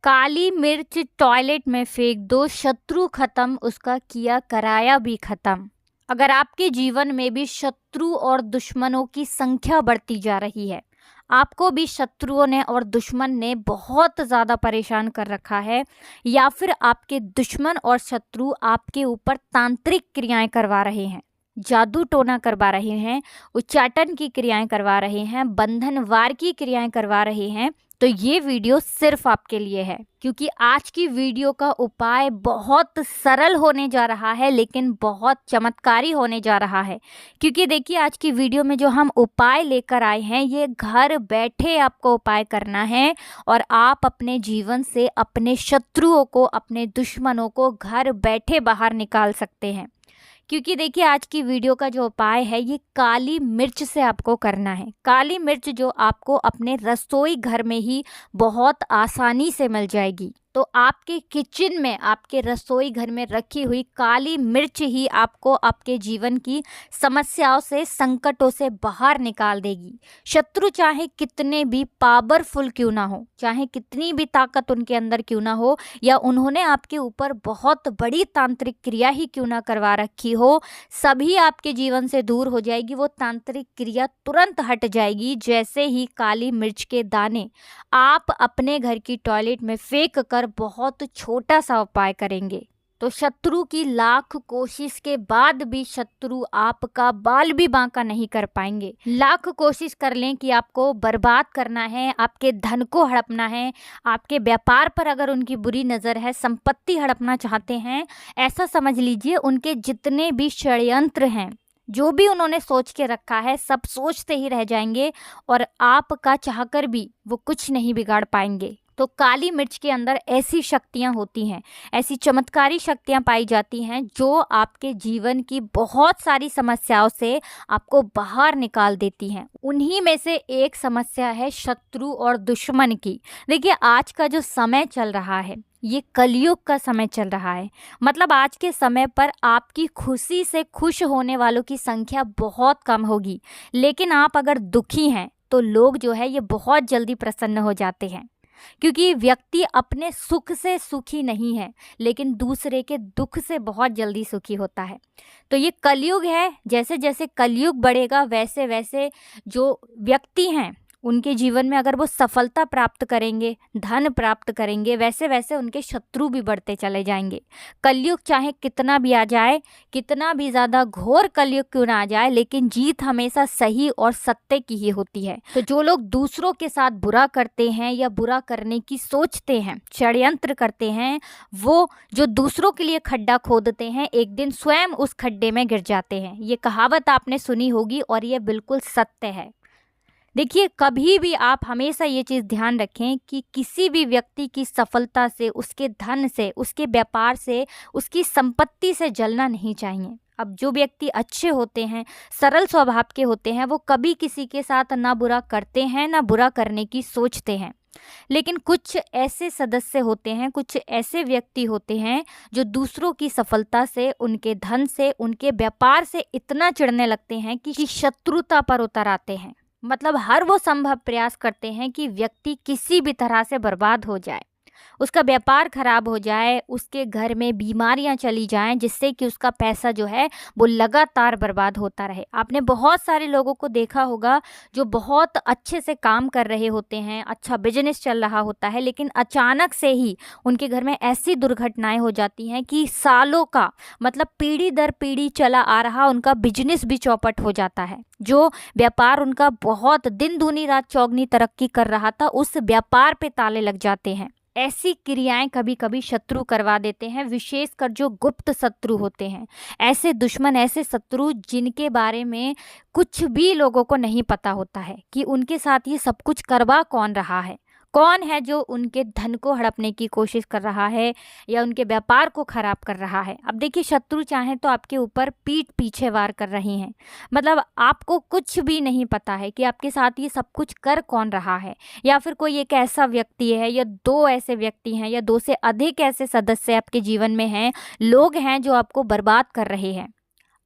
काली मिर्च टॉयलेट में फेंक दो, शत्रु खत्म उसका किया कराया भी खत्म। अगर आपके जीवन में भी शत्रु और दुश्मनों की संख्या बढ़ती जा रही है, आपको भी शत्रुओं ने और दुश्मन ने बहुत ज़्यादा परेशान कर रखा है, या फिर आपके दुश्मन और शत्रु आपके ऊपर तांत्रिक क्रियाएं करवा रहे हैं, जादू टोना करवा रहे हैं, उच्चाटन की क्रियाएं करवा रहे हैं, बंधनवार की क्रियाएं करवा रहे हैं, तो ये वीडियो सिर्फ आपके लिए है। क्योंकि आज की वीडियो का उपाय बहुत सरल होने जा रहा है, लेकिन बहुत चमत्कारी होने जा रहा है। क्योंकि देखिए, आज की वीडियो में जो हम उपाय लेकर आए हैं, ये घर बैठे आपको उपाय करना है और आप अपने जीवन से अपने शत्रुओं को, अपने दुश्मनों को घर बैठे बाहर निकाल सकते हैं। क्योंकि देखिए, आज की वीडियो का जो उपाय है, ये काली मिर्च से आपको करना है। काली मिर्च जो आपको अपने रसोई घर में ही बहुत आसानी से मिल जाएगी। तो आपके किचन में, आपके रसोई घर में रखी हुई काली मिर्च ही आपको आपके जीवन की समस्याओं से, संकटों से बाहर निकाल देगी। शत्रु चाहे कितने भी पावरफुल क्यों ना हो, चाहे कितनी भी ताकत उनके अंदर क्यों ना हो, या उन्होंने आपके ऊपर बहुत बड़ी तांत्रिक क्रिया ही क्यों ना करवा रखी हो, सभी आपके जीवन से दूर हो जाएगी। वो तांत्रिक क्रिया तुरंत हट जाएगी जैसे ही काली मिर्च के दाने आप अपने घर की टॉयलेट में फेंक कर बहुत छोटा सा उपाय करेंगे। तो शत्रु की लाख कोशिश के बाद भी शत्रु आपका बाल भी बांका नहीं कर पाएंगे। लाख कोशिश कर लें कि आपको बर्बाद करना है, आपके धन को हड़पना है, आपके व्यापार पर अगर उनकी बुरी नज़र है, संपत्ति हड़पना चाहते हैं, ऐसा समझ लीजिए उनके जितने भी षड्यंत्र हैं, जो भी उन्होंने सोच के रखा है, सब सोचते ही रह जाएंगे और आपका चाहकर भी वो कुछ नहीं बिगाड़ पाएंगे। तो काली मिर्च के अंदर ऐसी शक्तियाँ होती हैं, ऐसी चमत्कारी शक्तियाँ पाई जाती हैं जो आपके जीवन की बहुत सारी समस्याओं से आपको बाहर निकाल देती हैं। उन्हीं में से एक समस्या है शत्रु और दुश्मन की। देखिए, आज का जो समय चल रहा है, ये कलयुग का समय चल रहा है। मतलब आज के समय पर आपकी खुशी से खुश होने वालों की संख्या बहुत कम होगी, लेकिन आप अगर दुखी हैं तो लोग जो है ये बहुत जल्दी प्रसन्न हो जाते हैं। क्योंकि व्यक्ति अपने सुख से सुखी नहीं है, लेकिन दूसरे के दुख से बहुत जल्दी सुखी होता है। तो ये कलयुग है। जैसे जैसे कलयुग बढ़ेगा, वैसे वैसे जो व्यक्ति हैं उनके जीवन में अगर वो सफलता प्राप्त करेंगे, धन प्राप्त करेंगे, वैसे वैसे उनके शत्रु भी बढ़ते चले जाएंगे। कलयुग चाहे कितना भी आ जाए, कितना भी ज़्यादा घोर कलयुग क्यों ना आ जाए, लेकिन जीत हमेशा सही और सत्य की ही होती है। तो जो लोग दूसरों के साथ बुरा करते हैं या बुरा करने की सोचते हैं, षड्यंत्र करते हैं, वो जो दूसरों के लिए खड्डा खोदते हैं, एक दिन स्वयं उस खड्डे में गिर जाते हैं। ये कहावत आपने सुनी होगी और ये बिल्कुल सत्य है। देखिए, कभी भी आप हमेशा ये चीज़ ध्यान रखें कि किसी भी व्यक्ति की सफलता से, उसके धन से, उसके व्यापार से, उसकी संपत्ति से जलना नहीं चाहिए। अब जो व्यक्ति अच्छे होते हैं, सरल स्वभाव के होते हैं, वो कभी किसी के साथ ना बुरा करते हैं, ना बुरा करने की सोचते हैं। लेकिन कुछ ऐसे सदस्य होते हैं, कुछ ऐसे व्यक्ति होते हैं जो दूसरों की सफलता से, उनके धन से, उनके व्यापार से इतना चिढ़ने लगते हैं कि शत्रुता पर उतर आते हैं। मतलब हर वो संभव प्रयास करते हैं कि व्यक्ति किसी भी तरह से बर्बाद हो जाए, उसका व्यापार खराब हो जाए, उसके घर में बीमारियां चली जाएं, जिससे कि उसका पैसा जो है वो लगातार बर्बाद होता रहे। आपने बहुत सारे लोगों को देखा होगा जो बहुत अच्छे से काम कर रहे होते हैं, अच्छा बिजनेस चल रहा होता है, लेकिन अचानक से ही उनके घर में ऐसी दुर्घटनाएं हो जाती हैं कि सालों का, मतलब पीढ़ी दर पीढ़ी चला आ रहा उनका बिजनेस भी चौपट हो जाता है। जो व्यापार उनका बहुत दिन दूनी रात चौगनी तरक्की कर रहा था, उस व्यापार पे ताले लग जाते हैं। ऐसी क्रियाएं कभी कभी शत्रु करवा देते हैं, विशेषकर जो गुप्त शत्रु होते हैं, ऐसे दुश्मन, ऐसे शत्रु जिनके बारे में कुछ भी लोगों को नहीं पता होता है कि उनके साथ ये सब कुछ करवा कौन रहा है, कौन है जो उनके धन को हड़पने की कोशिश कर रहा है या उनके व्यापार को खराब कर रहा है। अब देखिए, शत्रु चाहे तो आपके ऊपर पीठ पीछे वार कर रही हैं, मतलब आपको कुछ भी नहीं पता है कि आपके साथ ये सब कुछ कर कौन रहा है, या फिर कोई एक ऐसा व्यक्ति है या दो ऐसे व्यक्ति हैं या दो से अधिक ऐसे सदस्य आपके जीवन में हैं, लोग हैं जो आपको बर्बाद कर रहे हैं।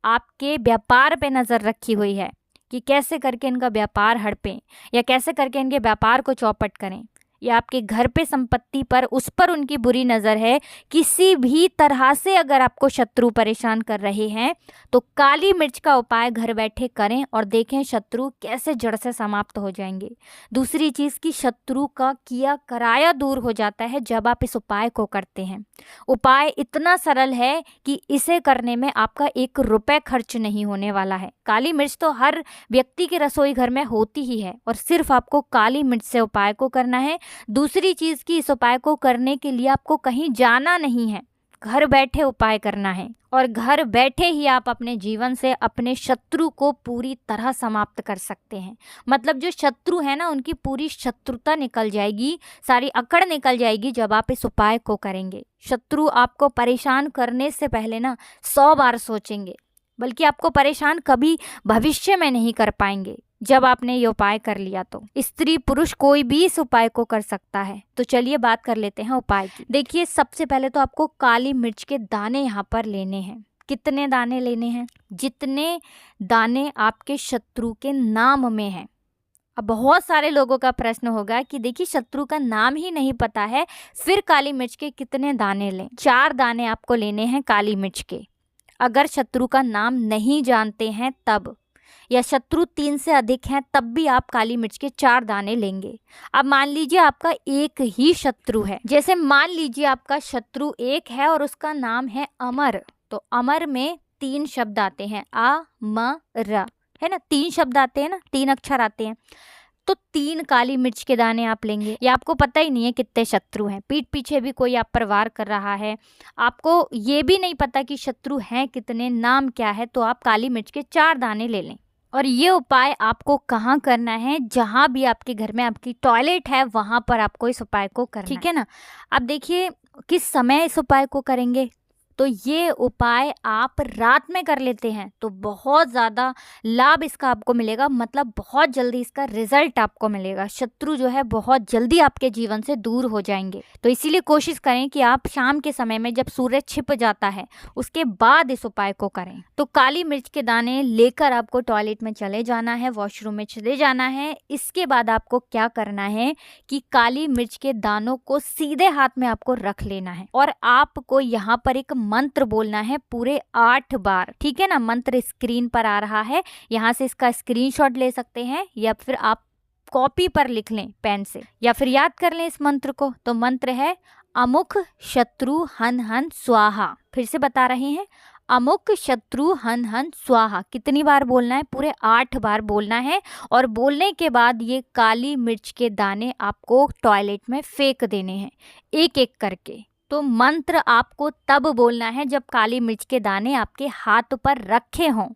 आपके व्यापार पे नज़र रखी हुई है कि कैसे करके इनका व्यापार हड़पें या कैसे करके इनके व्यापार को चौपट करें। या आपके घर पे संपत्ति पर, उस पर उनकी बुरी नज़र है, किसी भी तरह से अगर आपको शत्रु परेशान कर रहे हैं तो काली मिर्च का उपाय घर बैठे करें और देखें शत्रु कैसे जड़ से समाप्त हो जाएंगे। दूसरी चीज़ कि शत्रु का किया कराया दूर हो जाता है जब आप इस उपाय को करते हैं। उपाय इतना सरल है कि इसे करने में आपका 1 रुपये खर्च नहीं होने वाला है। काली मिर्च तो हर व्यक्ति के रसोई घर में होती ही है और सिर्फ आपको काली मिर्च से उपाय को करना है। दूसरी चीज़ कि इस उपाय को करने के लिए आपको कहीं जाना नहीं है, घर बैठे उपाय करना है और घर बैठे ही आप अपने जीवन से अपने शत्रु को पूरी तरह समाप्त कर सकते हैं। मतलब जो शत्रु है ना, उनकी पूरी शत्रुता निकल जाएगी, सारी अकड़ निकल जाएगी जब आप इस उपाय को करेंगे। शत्रु आपको परेशान करने से पहले ना 100 बार सोचेंगे, बल्कि आपको परेशान कभी भविष्य में नहीं कर पाएंगे जब आपने ये उपाय कर लिया। तो स्त्री पुरुष कोई भी इस उपाय को कर सकता है। तो चलिए बात कर लेते हैं उपाय की। देखिए, सबसे पहले तो आपको काली मिर्च के दाने यहाँ पर लेने हैं। कितने दाने लेने हैं? जितने दाने आपके शत्रु के नाम में हैं। अब बहुत सारे लोगों का प्रश्न होगा कि देखिए शत्रु का नाम ही नहीं पता है, फिर काली मिर्च के कितने दाने लें? 4 दाने आपको लेने हैं काली मिर्च के। अगर शत्रु का नाम नहीं जानते हैं तब, या शत्रु 3 से अधिक हैं तब भी आप काली मिर्च के 4 दाने लेंगे। अब मान लीजिए आपका एक ही शत्रु है, जैसे मान लीजिए आपका शत्रु एक है और उसका नाम है अमर, तो अमर में 3 शब्द आते हैं, आ म र, है ना, 3 शब्द आते हैं ना, 3 अक्षर आते हैं। तो 3 काली मिर्च के दाने आप लेंगे। या आपको पता ही नहीं है कितने शत्रु हैं, पीठ पीछे भी कोई आप पर वार कर रहा है, आपको ये भी नहीं पता कि शत्रु हैं कितने, नाम क्या है, तो आप काली मिर्च के 4 दाने ले लें। और ये उपाय आपको कहाँ करना है? जहाँ भी आपके घर में आपकी टॉयलेट है वहाँ पर आपको इस उपाय को करना है, ठीक है ना। अब देखिए किस समय इस उपाय को करेंगे। तो ये उपाय आप रात में कर लेते हैं तो बहुत ज़्यादा लाभ इसका आपको मिलेगा, मतलब बहुत जल्दी इसका रिजल्ट आपको मिलेगा। शत्रु जो है बहुत जल्दी आपके जीवन से दूर हो जाएंगे। तो इसीलिए कोशिश करें कि आप शाम के समय में जब सूरज छिप जाता है उसके बाद इस उपाय को करें। तो काली मिर्च के दाने लेकर आपको टॉयलेट में चले जाना है, वॉशरूम में चले जाना है। इसके बाद आपको क्या करना है कि काली मिर्च के दानों को सीधे हाथ में आपको रख लेना है और आपको यहाँ पर एक मंत्र बोलना है पूरे 8 बार, ठीक है ना। मंत्र स्क्रीन पर आ रहा है, यहाँ से इसका स्क्रीनशॉट ले सकते हैं या फिर आप कॉपी पर लिख लें पेन से, या फिर याद कर लें इस मंत्र को। तो मंत्र है अमुक शत्रु हन हन स्वाहा। फिर से बता रहे हैं, अमुक शत्रु हन हन स्वाहा। कितनी बार बोलना है? पूरे 8 बार बोलना है। और बोलने के बाद ये काली मिर्च के दाने आपको टॉयलेट में फेंक देने हैं, एक एक करके। तो मंत्र आपको तब बोलना है जब काली मिर्च के दाने आपके हाथ पर रखे हों,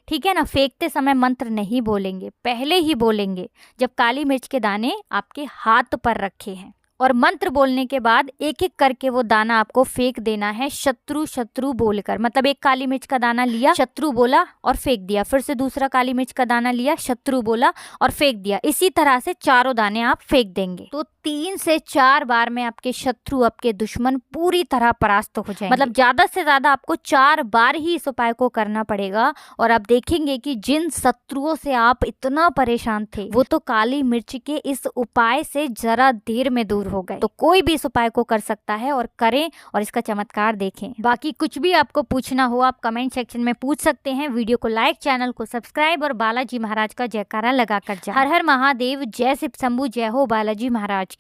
ठीक है ना। फेंकते समय मंत्र नहीं बोलेंगे, पहले ही बोलेंगे जब काली मिर्च के दाने आपके हाथ पर रखे हैं। और मंत्र बोलने के बाद एक एक करके वो दाना आपको फेंक देना है, शत्रु शत्रु बोलकर। मतलब एक काली मिर्च का दाना लिया, शत्रु बोला और फेंक दिया, फिर से दूसरा काली मिर्च का दाना लिया, शत्रु बोला और फेंक दिया। इसी तरह से 4 दाने आप फेंक देंगे। तो 3 से 4 बार में आपके शत्रु, आपके दुश्मन पूरी तरह परास्त हो जाएंगे। मतलब ज्यादा से ज्यादा आपको 4 बार ही इस उपाय को करना पड़ेगा और आप देखेंगे कि जिन शत्रुओं से आप इतना परेशान थे वो तो काली मिर्च के इस उपाय से जरा देर में दूर हो गए। तो कोई भी इस उपाय को कर सकता है और करें और इसका चमत्कार देखें। बाकी कुछ भी आपको पूछना हो आप कमेंट सेक्शन में पूछ सकते हैं। वीडियो को लाइक, चैनल को सब्सक्राइब और बालाजी महाराज का जयकारा लगाकर जाए। हर हर महादेव, जय शिव शंभू, जय हो बालाजी महाराज की।